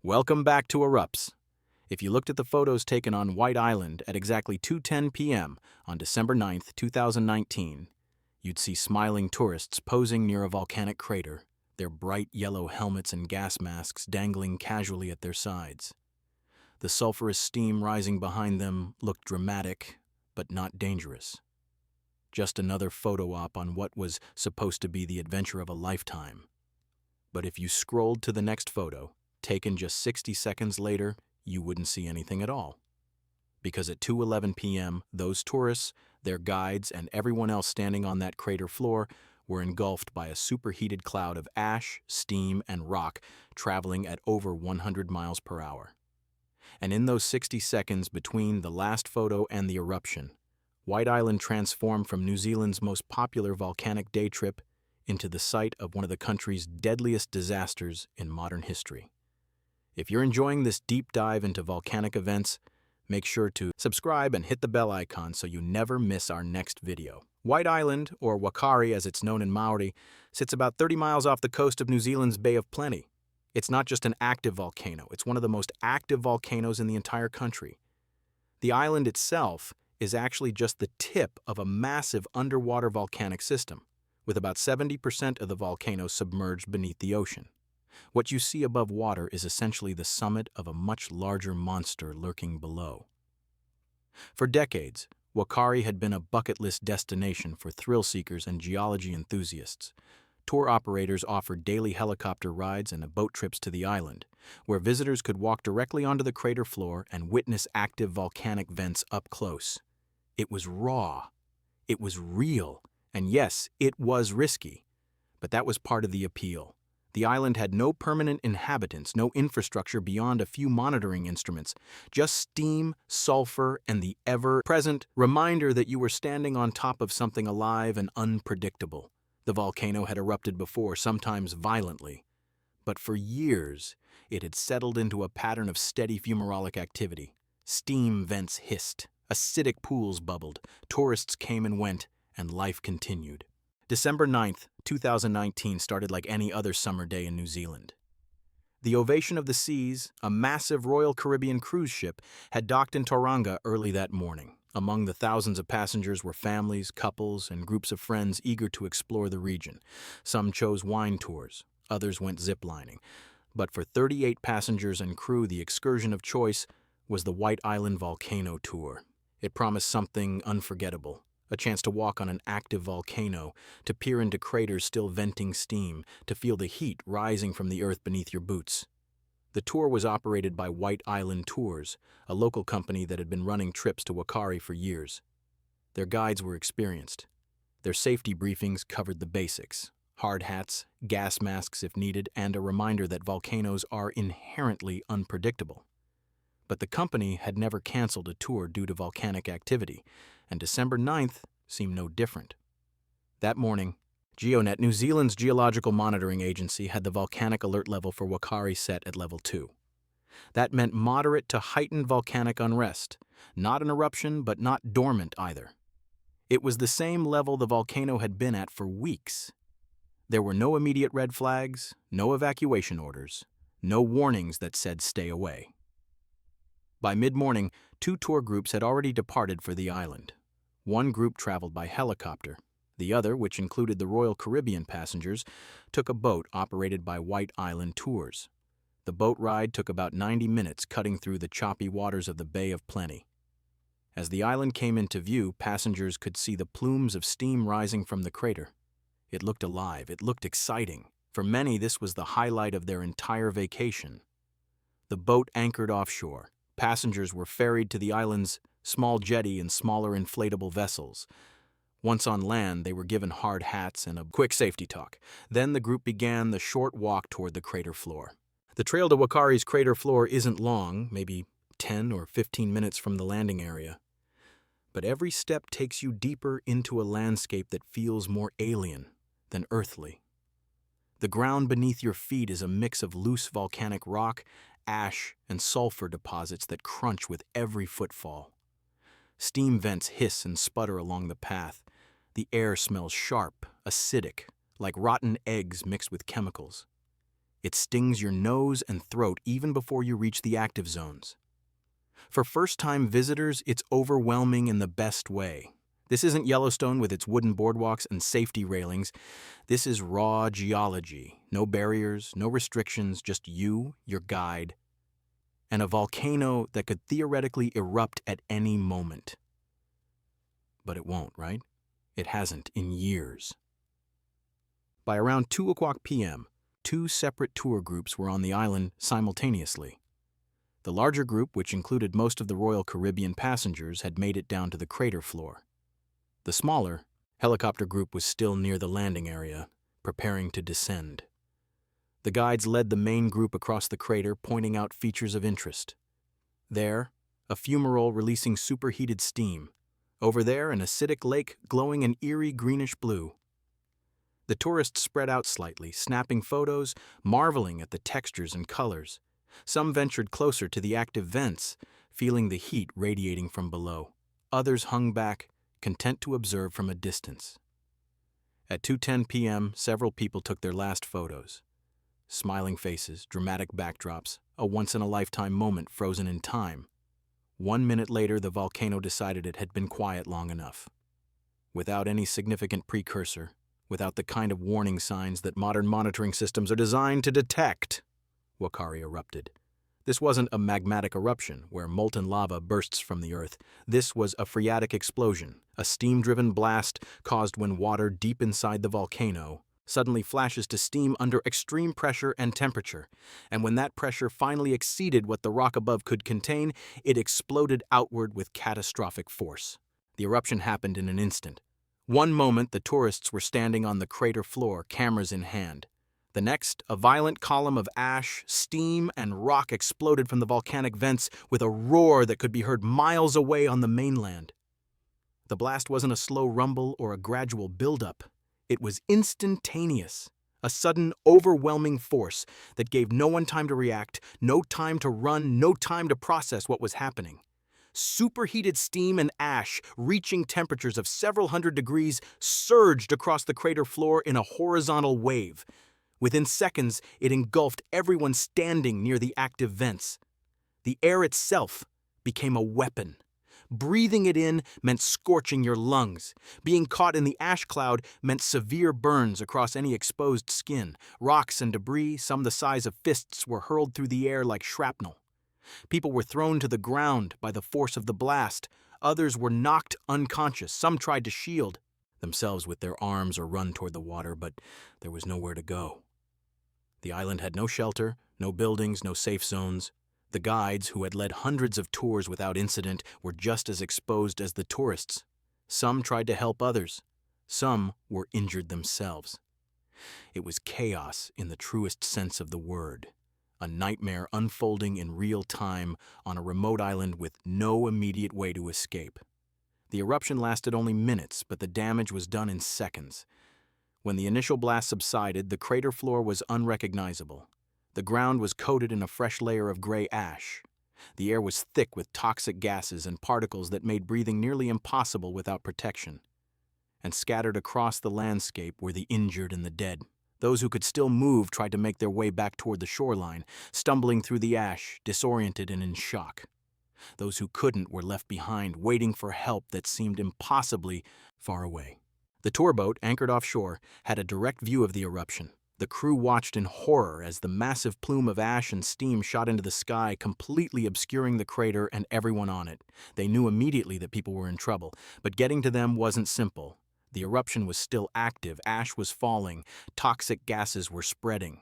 Welcome back to Eruptz. If you looked at the photos taken on White Island at exactly 2:10 p.m. on December 9th, 2019, you'd see smiling tourists posing near a volcanic crater, their bright yellow helmets and gas masks dangling casually at their sides. The sulfurous steam rising behind them looked dramatic, but not dangerous. Just another photo op on what was supposed to be the adventure of a lifetime. But if you scrolled to the next photo, taken just 60 seconds later, you wouldn't see anything at all. Because at 2:11 p.m., those tourists, their guides, and everyone else standing on that crater floor were engulfed by a superheated cloud of ash, steam, and rock traveling at over 100 miles per hour. And in those 60 seconds between the last photo and the eruption, White Island transformed from New Zealand's most popular volcanic day trip into the site of one of the country's deadliest disasters in modern history. If you're enjoying this deep dive into volcanic events, make sure to subscribe and hit the bell icon so you never miss our next video. White Island, or Whakaari as it's known in Maori, sits about 30 miles off the coast of New Zealand's Bay of Plenty. It's not just an active volcano, it's one of the most active volcanoes in the entire country. The island itself is actually just the tip of a massive underwater volcanic system, with about 70% of the volcano submerged beneath the ocean. What you see above water is essentially the summit of a much larger monster lurking below. For decades, Whakaari had been a bucket list destination for thrill seekers and geology enthusiasts. Tour operators offered daily helicopter rides and boat trips to the island, where visitors could walk directly onto the crater floor and witness active volcanic vents up close. It was raw, it was real, and yes, it was risky. But that was part of the appeal. The island had no permanent inhabitants, no infrastructure beyond a few monitoring instruments, just steam, sulfur, and the ever-present reminder that you were standing on top of something alive and unpredictable. The volcano had erupted before, sometimes violently. But for years, it had settled into a pattern of steady fumarolic activity. Steam vents hissed, acidic pools bubbled, tourists came and went, and life continued. December 9th, 2019 started like any other summer day in New Zealand. The Ovation of the Seas, a massive Royal Caribbean cruise ship, had docked in Tauranga early that morning. Among the thousands of passengers were families, couples, and groups of friends eager to explore the region. Some chose wine tours, others went ziplining. But for 38 passengers and crew, the excursion of choice was the White Island Volcano Tour. It promised something unforgettable. A chance to walk on an active volcano, to peer into craters still venting steam, to feel the heat rising from the earth beneath your boots. The tour was operated by White Island Tours, a local company that had been running trips to Whakaari for years. Their guides were experienced. Their safety briefings covered the basics: hard hats, gas masks if needed, and a reminder that volcanoes are inherently unpredictable. But the company had never canceled a tour due to volcanic activity, and December 9th seemed no different. That morning, GeoNet, New Zealand's geological monitoring agency, had the volcanic alert level for Whakaari set at level 2. That meant moderate to heightened volcanic unrest, not an eruption but not dormant either. It was the same level the volcano had been at for weeks. There were no immediate red flags, no evacuation orders, no warnings that said stay away. By mid-morning, 2 tour groups had already departed for the island. One group traveled by helicopter. The other, which included the Royal Caribbean passengers, took a boat operated by White Island Tours. The boat ride took about 90 minutes, cutting through the choppy waters of the Bay of Plenty. As the island came into view, passengers could see the plumes of steam rising from the crater. It looked alive, it looked exciting. For many, this was the highlight of their entire vacation. The boat anchored offshore. Passengers were ferried to the island's small jetty in smaller inflatable vessels. Once on land, they were given hard hats and a quick safety talk. Then the group began the short walk toward the crater floor. The trail to Whakaari's crater floor isn't long, maybe 10 or 15 minutes from the landing area. But every step takes you deeper into a landscape that feels more alien than earthly. The ground beneath your feet is a mix of loose volcanic rock, ash, and sulfur deposits that crunch with every footfall. Steam vents hiss and sputter along the path. The air smells sharp, acidic, like rotten eggs mixed with chemicals. It stings your nose and throat even before you reach the active zones. For first-time visitors, it's overwhelming in the best way. This isn't Yellowstone with its wooden boardwalks and safety railings. This is raw geology. No barriers, no restrictions, just you, your guide, and a volcano that could theoretically erupt at any moment. But it won't, right? It hasn't in years. By around 2:00 p.m., 2 separate tour groups were on the island simultaneously. The larger group, which included most of the Royal Caribbean passengers, had made it down to the crater floor. The smaller helicopter group was still near the landing area, preparing to descend. The guides led the main group across the crater, pointing out features of interest. There, a fumarole releasing superheated steam. Over there, an acidic lake glowing an eerie greenish blue. The tourists spread out slightly, snapping photos, marveling at the textures and colors. Some ventured closer to the active vents, feeling the heat radiating from below. Others hung back, content to observe from a distance. At 2:10 p.m., several people took their last photos. Smiling faces, dramatic backdrops, a once-in-a-lifetime moment frozen in time. 1 minute later, the volcano decided it had been quiet long enough. Without any significant precursor, without the kind of warning signs that modern monitoring systems are designed to detect, Whakaari erupted. This wasn't a magmatic eruption where molten lava bursts from the earth. This was a phreatic explosion, a steam-driven blast caused when water deep inside the volcano suddenly flashes to steam under extreme pressure and temperature, and when that pressure finally exceeded what the rock above could contain, it exploded outward with catastrophic force. The eruption happened in an instant. One moment, the tourists were standing on the crater floor, cameras in hand. The next, a violent column of ash, steam, and rock exploded from the volcanic vents with a roar that could be heard miles away on the mainland. The blast wasn't a slow rumble or a gradual buildup. It was instantaneous, a sudden, overwhelming force that gave no one time to react, no time to run, no time to process what was happening. Superheated steam and ash, reaching temperatures of several hundred degrees, surged across the crater floor in a horizontal wave. Within seconds, it engulfed everyone standing near the active vents. The air itself became a weapon. Breathing it in meant scorching your lungs. Being caught in the ash cloud meant severe burns across any exposed skin. Rocks and debris, some the size of fists, were hurled through the air like shrapnel. People were thrown to the ground by the force of the blast. Others were knocked unconscious. Some tried to shield themselves with their arms or run toward the water, but there was nowhere to go. The island had no shelter, no buildings, no safe zones. The guides, who had led hundreds of tours without incident, were just as exposed as the tourists. Some tried to help others. Some were injured themselves. It was chaos in the truest sense of the word. A nightmare unfolding in real time on a remote island with no immediate way to escape. The eruption lasted only minutes, but the damage was done in seconds. When the initial blast subsided, the crater floor was unrecognizable. The ground was coated in a fresh layer of gray ash. The air was thick with toxic gases and particles that made breathing nearly impossible without protection. And scattered across the landscape were the injured and the dead. Those who could still move tried to make their way back toward the shoreline, stumbling through the ash, disoriented and in shock. Those who couldn't were left behind, waiting for help that seemed impossibly far away. The tour boat, anchored offshore, had a direct view of the eruption. The crew watched in horror as the massive plume of ash and steam shot into the sky, completely obscuring the crater and everyone on it. They knew immediately that people were in trouble, but getting to them wasn't simple. The eruption was still active, ash was falling, toxic gases were spreading,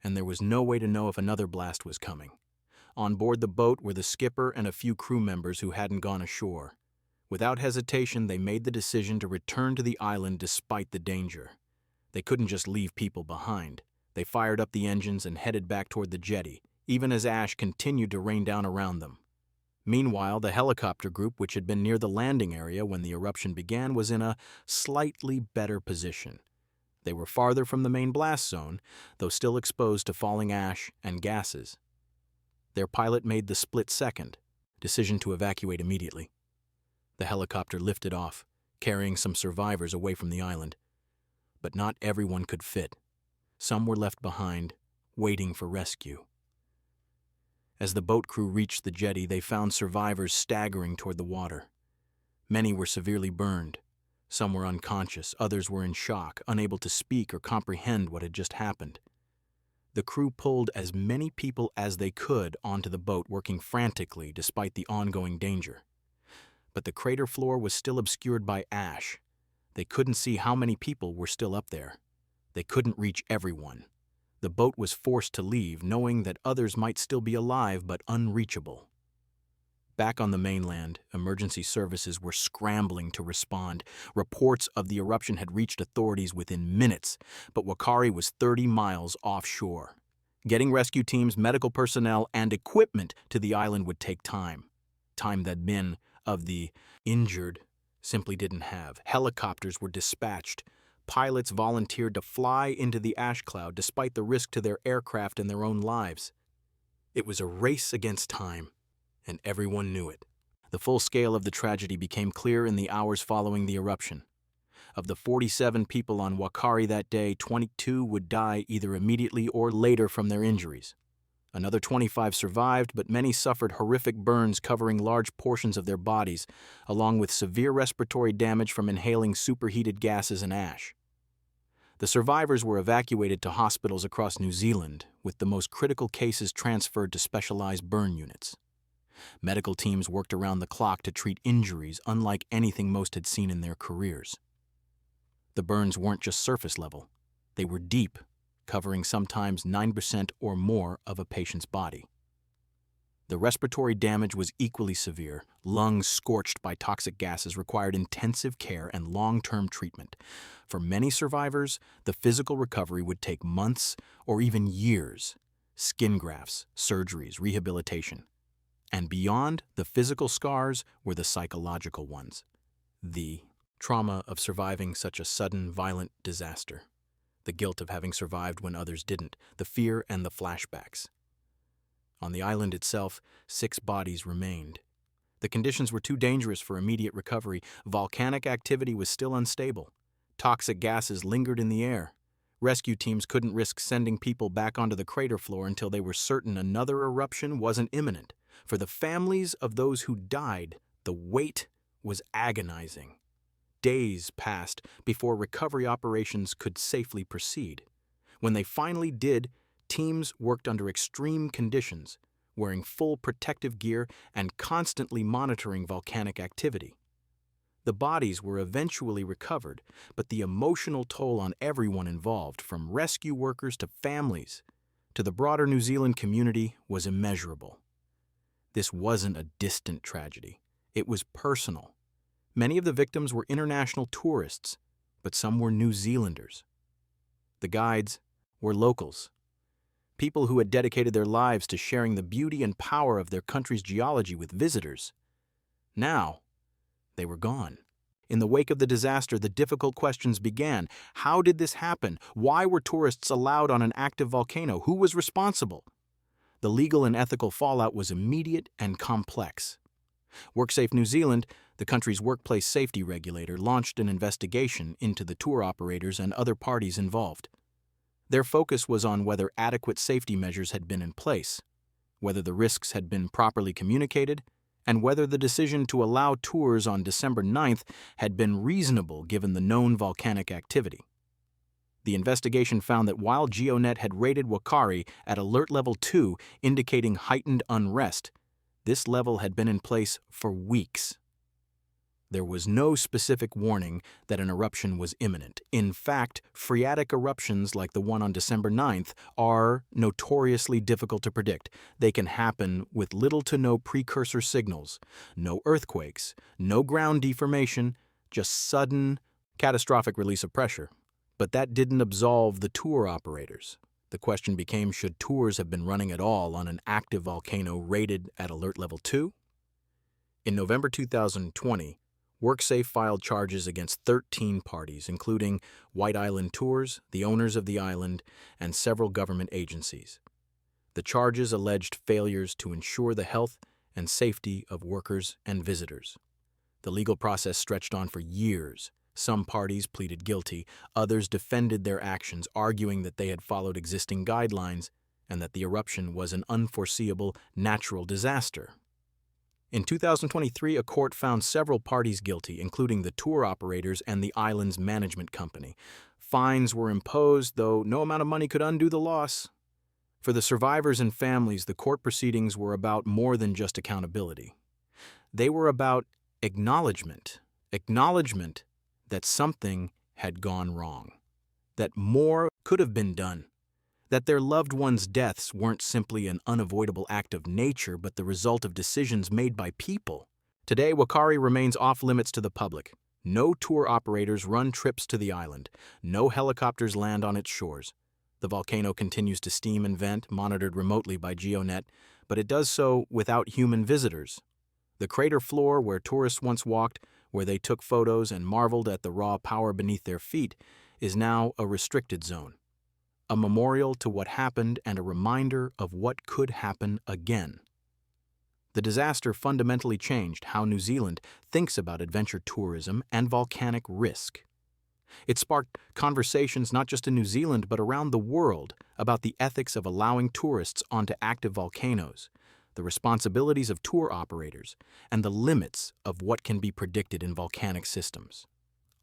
and there was no way to know if another blast was coming. On board the boat were the skipper and a few crew members who hadn't gone ashore. Without hesitation, they made the decision to return to the island despite the danger. They couldn't just leave people behind. They fired up the engines and headed back toward the jetty, even as ash continued to rain down around them. Meanwhile, the helicopter group, which had been near the landing area when the eruption began, was in a slightly better position. They were farther from the main blast zone, though still exposed to falling ash and gases. Their pilot made the split-second decision to evacuate immediately. The helicopter lifted off, carrying some survivors away from the island. But not everyone could fit. Some were left behind, waiting for rescue. As the boat crew reached the jetty, they found survivors staggering toward the water. Many were severely burned. Some were unconscious, others were in shock, unable to speak or comprehend what had just happened. The crew pulled as many people as they could onto the boat, working frantically despite the ongoing danger. But the crater floor was still obscured by ash. They couldn't see how many people were still up there. They couldn't reach everyone. The boat was forced to leave, knowing that others might still be alive but unreachable. Back on the mainland, emergency services were scrambling to respond. Reports of the eruption had reached authorities within minutes, but Whakaari was 30 miles offshore. Getting rescue teams, medical personnel, and equipment to the island would take time. Time that men of the injured simply didn't have. Helicopters were dispatched. Pilots volunteered to fly into the ash cloud despite the risk to their aircraft and their own lives. It was a race against time, and everyone knew it. The full scale of the tragedy became clear in the hours following the eruption. Of the 47 people on Whakaari that day, 22 would die either immediately or later from their injuries. Another 25 survived, but many suffered horrific burns covering large portions of their bodies, along with severe respiratory damage from inhaling superheated gases and ash. The survivors were evacuated to hospitals across New Zealand, with the most critical cases transferred to specialized burn units. Medical teams worked around the clock to treat injuries unlike anything most had seen in their careers. The burns weren't just surface level. They were deep, covering sometimes 9% or more of a patient's body. The respiratory damage was equally severe. Lungs scorched by toxic gases required intensive care and long-term treatment. For many survivors, the physical recovery would take months or even years. Skin grafts, surgeries, rehabilitation. And beyond the physical scars were the psychological ones. The trauma of surviving such a sudden, violent disaster. The guilt of having survived when others didn't. The fear and the flashbacks. On the island itself, 6 bodies remained. The conditions were too dangerous for immediate recovery. Volcanic activity was still unstable. Toxic gases lingered in the air. Rescue teams couldn't risk sending people back onto the crater floor until they were certain another eruption wasn't imminent. For the families of those who died, the wait was agonizing. Days passed before recovery operations could safely proceed. When they finally did, teams worked under extreme conditions, wearing full protective gear and constantly monitoring volcanic activity. The bodies were eventually recovered, but the emotional toll on everyone involved, from rescue workers to families to the broader New Zealand community, was immeasurable. This wasn't a distant tragedy. It was personal. Many of the victims were international tourists, but some were New Zealanders. The guides were locals, people who had dedicated their lives to sharing the beauty and power of their country's geology with visitors. Now, they were gone. In the wake of the disaster, the difficult questions began. How did this happen? Why were tourists allowed on an active volcano? Who was responsible? The legal and ethical fallout was immediate and complex. WorkSafe New Zealand, the country's workplace safety regulator, launched an investigation into the tour operators and other parties involved. Their focus was on whether adequate safety measures had been in place, whether the risks had been properly communicated, and whether the decision to allow tours on December 9th had been reasonable given the known volcanic activity. The investigation found that while GeoNet had rated Whakaari at Alert Level 2, indicating heightened unrest, this level had been in place for weeks. There was no specific warning that an eruption was imminent. In fact, phreatic eruptions like the one on December 9th are notoriously difficult to predict. They can happen with little to no precursor signals, no earthquakes, no ground deformation, just sudden, catastrophic release of pressure. But that didn't absolve the tour operators. The question became, should tours have been running at all on an active volcano rated at Alert Level 2? In November 2020, WorkSafe filed charges against 13 parties, including White Island Tours, the owners of the island, and several government agencies. The charges alleged failures to ensure the health and safety of workers and visitors. The legal process stretched on for years. Some parties pleaded guilty, others defended their actions, arguing that they had followed existing guidelines and that the eruption was an unforeseeable natural disaster. In 2023, a court found several parties guilty, including the tour operators and the island's management company. Fines were imposed, though no amount of money could undo the loss. For the survivors and families, the court proceedings were about more than just accountability. They were about acknowledgement that something had gone wrong, that more could have been done, that their loved ones' deaths weren't simply an unavoidable act of nature, but the result of decisions made by people. Today, Whakaari remains off-limits to the public. No tour operators run trips to the island. No helicopters land on its shores. The volcano continues to steam and vent, monitored remotely by GeoNet, but it does so without human visitors. The crater floor where tourists once walked, where they took photos and marveled at the raw power beneath their feet, is now a restricted zone. A memorial to what happened and a reminder of what could happen again. The disaster fundamentally changed how New Zealand thinks about adventure tourism and volcanic risk. It sparked conversations not just in New Zealand but around the world about the ethics of allowing tourists onto active volcanoes, the responsibilities of tour operators, and the limits of what can be predicted in volcanic systems.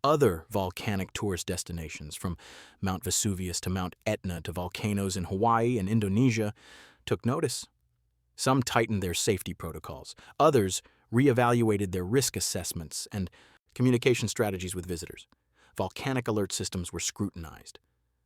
Other volcanic tourist destinations, from Mount Vesuvius to Mount Etna to volcanoes in Hawaii and Indonesia, took notice. Some tightened their safety protocols. Others reevaluated their risk assessments and communication strategies with visitors. Volcanic alert systems were scrutinized.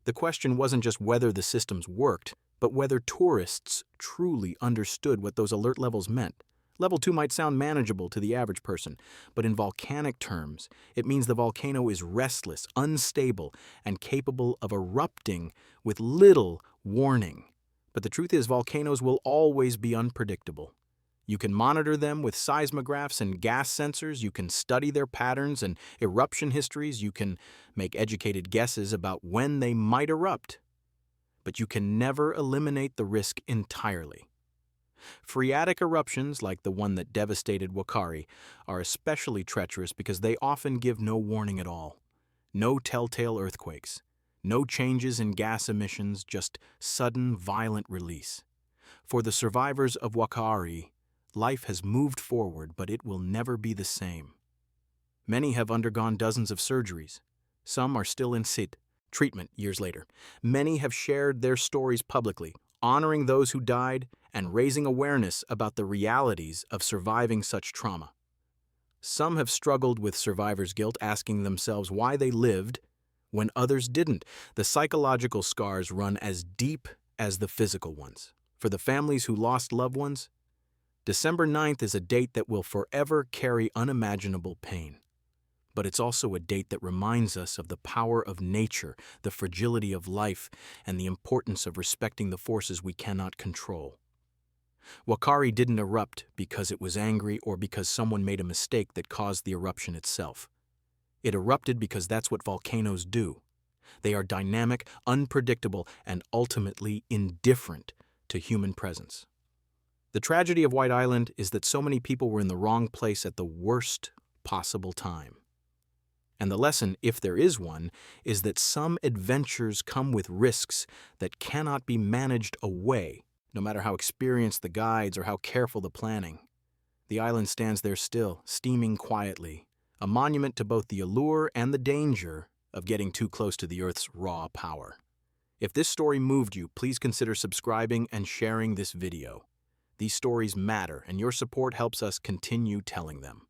The question wasn't just whether the systems worked, but whether tourists truly understood what those alert levels meant. Level 2 might sound manageable to the average person, but in volcanic terms, it means the volcano is restless, unstable, and capable of erupting with little warning. But the truth is, volcanoes will always be unpredictable. You can monitor them with seismographs and gas sensors, you can study their patterns and eruption histories, you can make educated guesses about when they might erupt. But you can never eliminate the risk entirely. Phreatic eruptions, like the one that devastated Whakaari, are especially treacherous because they often give no warning at all. No telltale earthquakes, no changes in gas emissions, just sudden, violent release. For the survivors of Whakaari, life has moved forward, but it will never be the same. Many have undergone dozens of surgeries. Some are still in treatment years later. Many have shared their stories publicly, honoring those who died and raising awareness about the realities of surviving such trauma. Some have struggled with survivor's guilt, asking themselves why they lived when others didn't. The psychological scars run as deep as the physical ones. For the families who lost loved ones, December 9th is a date that will forever carry unimaginable pain. But it's also a date that reminds us of the power of nature, the fragility of life, and the importance of respecting the forces we cannot control. Whakaari didn't erupt because it was angry or because someone made a mistake that caused the eruption itself. It erupted because that's what volcanoes do. They are dynamic, unpredictable, and ultimately indifferent to human presence. The tragedy of White Island is that so many people were in the wrong place at the worst possible time. And the lesson, if there is one, is that some adventures come with risks that cannot be managed away, no matter how experienced the guides or how careful the planning. The island stands there still, steaming quietly, a monument to both the allure and the danger of getting too close to the Earth's raw power. If this story moved you, please consider subscribing and sharing this video. These stories matter, and your support helps us continue telling them.